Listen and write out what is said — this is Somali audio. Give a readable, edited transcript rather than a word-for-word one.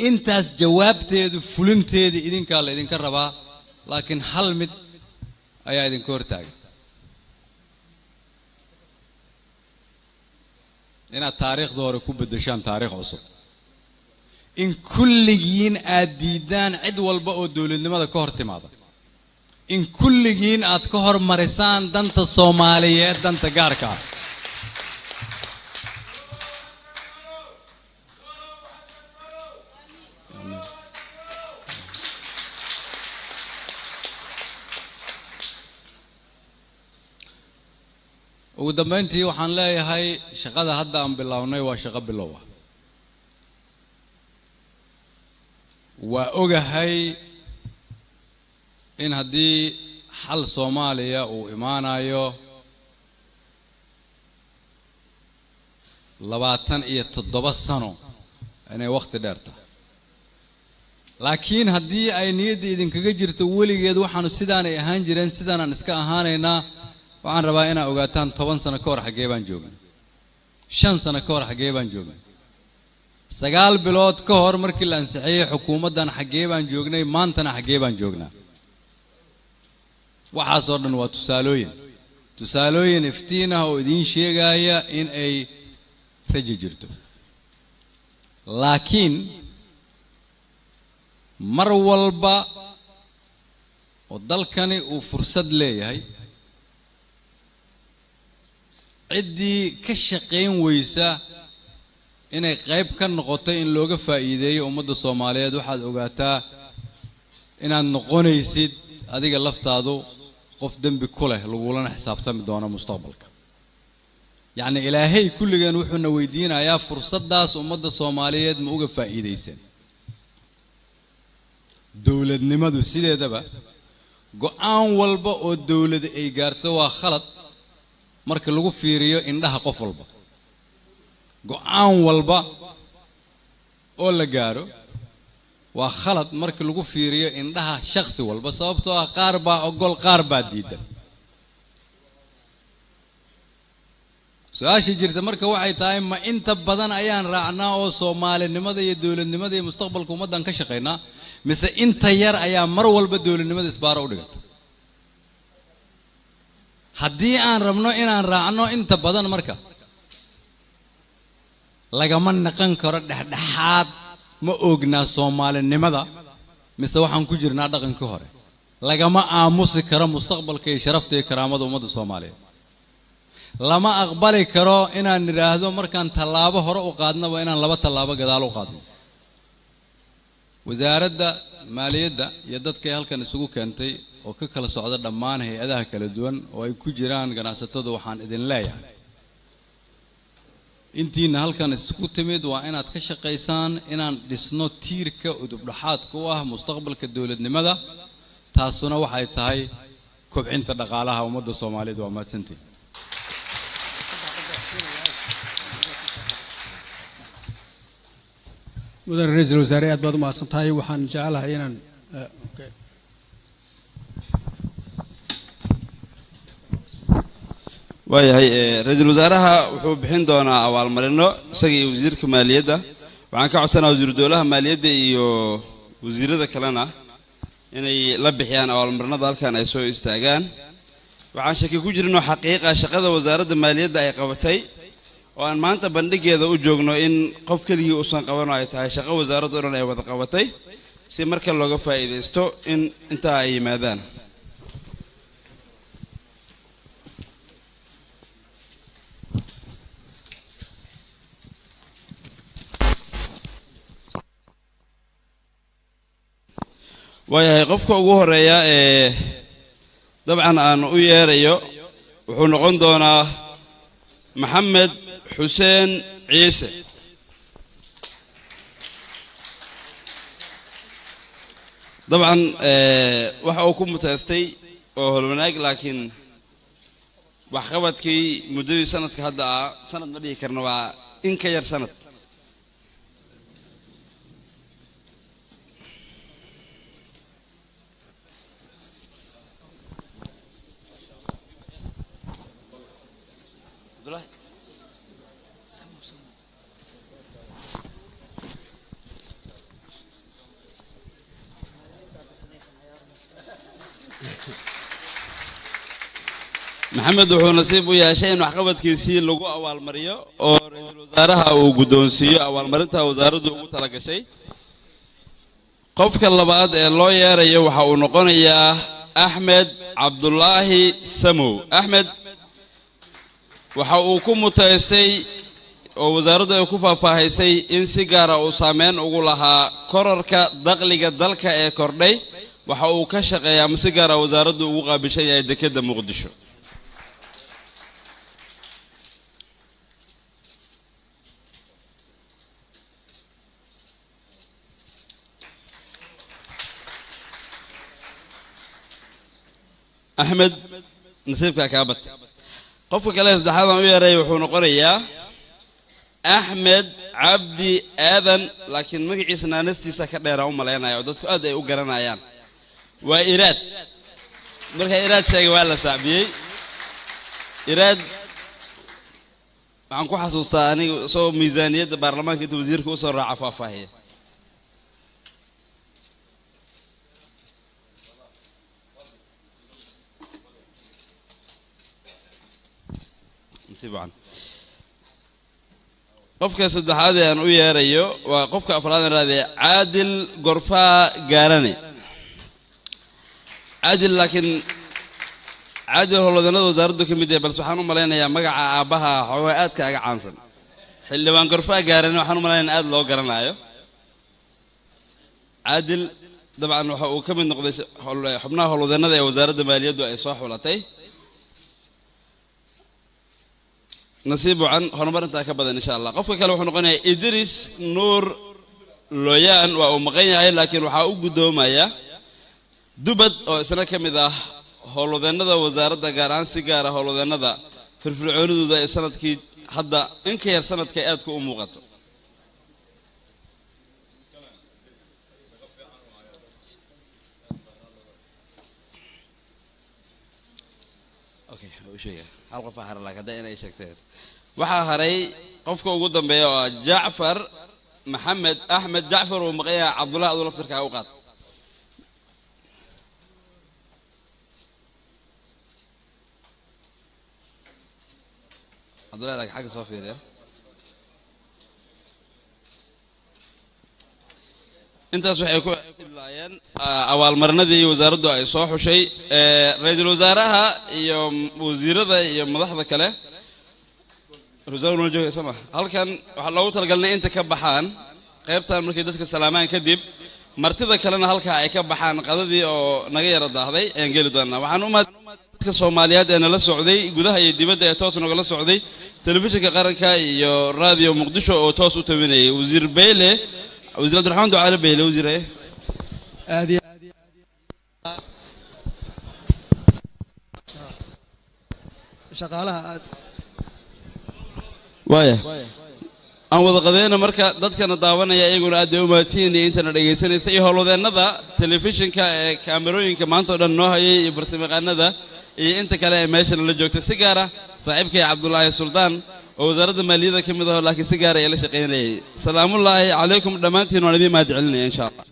intaas jawaabteedu fulinteedu idinka la idinka rabaa laakiin hal mid ayaa idinka hortaagan inaad taariikhda hore ku bedeshaan taariikh cusub in kulligiin aad diidaan cid walba oo dawladnimada ka hor timaada in kulligiin aad ka hormarisaan danta Soomaaliyeed danta gaarka ah ugu dambeyntii waxaan leeyahay shaqada hadda aan bilownay waa shaqo bilow ah waa ogahay in haddii xal Soomaaliya uu imaanayo 27 sano inay waqti dheer tahay laakiin haddii ay niyadda idinkaga jirto weligeed waxaanu sidaanay ahaan jireen sidaanaan iska ahaanaynaa waxaan rabaa inaa ogaataan 10 sano ka hor xagee baan joognay 5 sano ka hor xagee baan joognay 9 bilood ka hor markii la ansixiyay xukuumaddan xagee baan joognay maantana xagee baan joognaa waxaas oo dhan waa tusaalooyin iftiin ah oo idin sheegaya in ay rajo jirto laakiin mar walba oo dalkani uu fursad leeyahay ciddii ka shaqayn weysa inay qayb ka noqoto in looga faa'iideeyo ummadda Soomaaliyeed waxaad ogaataa inaad noqonaysid adiga laftaadu qof dambi ku leh lagulana xisaabtami doono mustaqbalka yacni ilaahay kulligan wuxuuna weydiinayaa fursadaas ummadda Soomaaliyeed ma uga faa'iideysan dawladnimadu sideedaba go'aan walba oo dawlad ay gaarto waa khalad marka lagu fiiriyo indhaha qof walba go'aan walba oo la gaaro waa khalad marka lagu fiiriyo indhaha shakhsi walba sababtoo ah qaar baa ogol qaar baa diidan su'aasha jirta marka waxay tahay ma inta badan ayaan raacnaa oo Soomaalinimada iyo dawladnimada iyo mustaqbalka ummaddan ka shaqeynaa mise inta yar ayaa mar walba dawladnimada isbaaro u dhigata haddii aan rabno inaan raacno inta badan marka lagama naqan karo dhexdhexaad ma oognaa Soomaalinimada mise waxaan ku jirnaa dhaqankii hore lagama aamusi karo mustaqbalka iyo sharafta iyo karaamada ummadda Soomaaliyeed lama aqbali karo inaan niraahdo markaan tallaabo hore u qaadnaba inaan 2 tallaabo gadaal u qaadno wasaaradda maaliyadda iyo dadka halkan isugu keentay oo ka kala socda dhammaan hay'adaha kala duwan oo ay ku jiraan ganacsatada waxaan idin leeyahay intiina halkan isku timid waa inaad ka shaqaysaan inaan dhisno tiirka udubdhaxaadka u ah mustaqbalka dawladnimada taasuna waxay tahay kobcinta dhaqaalaha ummadda Soomaaliyeed waa mahadsantiin مدير رئيس الوزراء بعد ما سنتهاي وحن جعلها هنا waayahay ra'iisul wasaaraha wuxuu bixin doonaa abaalmarino isaga iyo wasiirka maaliyadda waxaan ka codsanayaa wasiir dowlaha maaliyadda iyo wasiirada kalena inay la bixiyaan abaalmarinada halkan ay soo istaagaan waxaan shaki ku jirno xaqiiqa shaqada wasaaradda maaliyadda ay qabatay oo aan maanta bandhigeeda u joogno in qof kaliya uusan qaban ay tahay shaqo wasaaradda oo dhan ay wada qabatay si marka looga faa'iideysto in inta ay yimaadaan waayahay qofka ugu horeeya dabcan aan u yeerayo wuxuu noqon doonaa maxamed xuseen ciise dabcan waxa uu ku mutaystay oo holwanaag laakiin waxqabadkii muddadii sanadka hadda sanad ma dhihi karno waa in ka yar sanad maxamed wuxuu nasiib u yeeshay in waxqabadkiisii lagu abaalmariyo oo ra'iisul wasaaraha uu guddoonsiiyo abaalmarinta wasaaraddu ugu tala gashay qofka labaad ee loo yeerayo waxa uu noqonayaa axmed cabdulaahi samow axmed waxa uu ku mutaystay oo wasaaraddu ay ku faahfaahisay in si gaara uu saameyn ugu lahaa kororka dakhliga dalka ee kordhay waxa uu ka shaqeeyaa ama si gaara wasaaraddu ugu qaabishan yahay dekedda muqdisho axmed nasiibka kaabat qofka kale saddexaad aan u yeeray wuxuu noqonayaa axmed cabdi aadan laakiin magaciisa naanastiisa ka dheeraan u malaynayo oo dadku aad ay u garanayaan waa iraad marka iraad sheegay waa la saacbiyey iraad waxaan ku xasuustaa aniga soo miisaaniyadda baarlamaanka inta wasiirka u soo raaca faahfaahiya qofka saddexaad ee aan u yeerayo waa qofka afraad aan raadiyay caadil gorfaa gaarane caadil laakiin caadil howlwadeennada wasaaraddu ka mid yahay balse waxaan u malaynayaa magaca aabbaha xoogaa aad kaaga caansan xildhibaan gorfaa gaarane waxaan u malaynayaa aad loo garanayo caadil dabcan waxa uu ka mid noqday xubnaha howlwadeennada ee wasaaradda maaliyaddu ay soo xulatay nasiib wacan horumar intaa ka badan insha allah qofka kale wuxuu noqonayaa idris nuur looyaan waa uu maqan yahay laakiin waxaa u guddoomaya dubad oo isna ka mid ah howlwadeennada wasaaradda gaar ahaan si gaara howlwadeennada firfircoonidooda ee sanadkii hadda in ka yar sanadka aadka u muuqato hal qof aa haray laakiin hadda inay sheegteen waxaa haray qofka ugu dambeeya oo jacfar maxamed axmed jacfar uu maqan yahay cabdullahi aduu laftirkaa u qaad cabdullahi laakiin xagga soo fiiriya intaas waxay ku idlaayeen abaalmarinadii wasaaraddu ay soo xushay ra'iisul wasaaraha iyo wasiirada iyo madaxda kale halkan waxaa loogu talagalnay inta ka baxaan qaybtan markay dadka salaamaan kadib martida kalena halkaa ay ka baxaan qadadii oo naga yara daahday ayaan geli doonaa waxaan u dadka Soomaaliyeed ee nala socday gudaha iyo dibadda ee toos nagala socday telefishinka qaranka iyo raadiyo muqdisho oo toos u tawinayay wasiir Beyle wasiir Abdulrahmaan Ducaale Beyle wasiire aadi shaqaalaha waaya aan wada qadayna marka dadkana daawanaya iyaguna aad u mahadsanyihiin intana dhageysanaysa iyo howlwadeennada telefishinka ee kaamirooyinka maanta oo dhan noo hayay iyo farsamayaqaanada iyo inta kale ee meesha la joogtay si gaar ah saaxiibkay Cabdullaahi Suldaan oo wasaaradda maaliyadda ka mid ah laakiin si gaar ah ay la shaqeynayay salaamullaahi calaykum dhamaantiin waan idin mahad celinaya insha Allah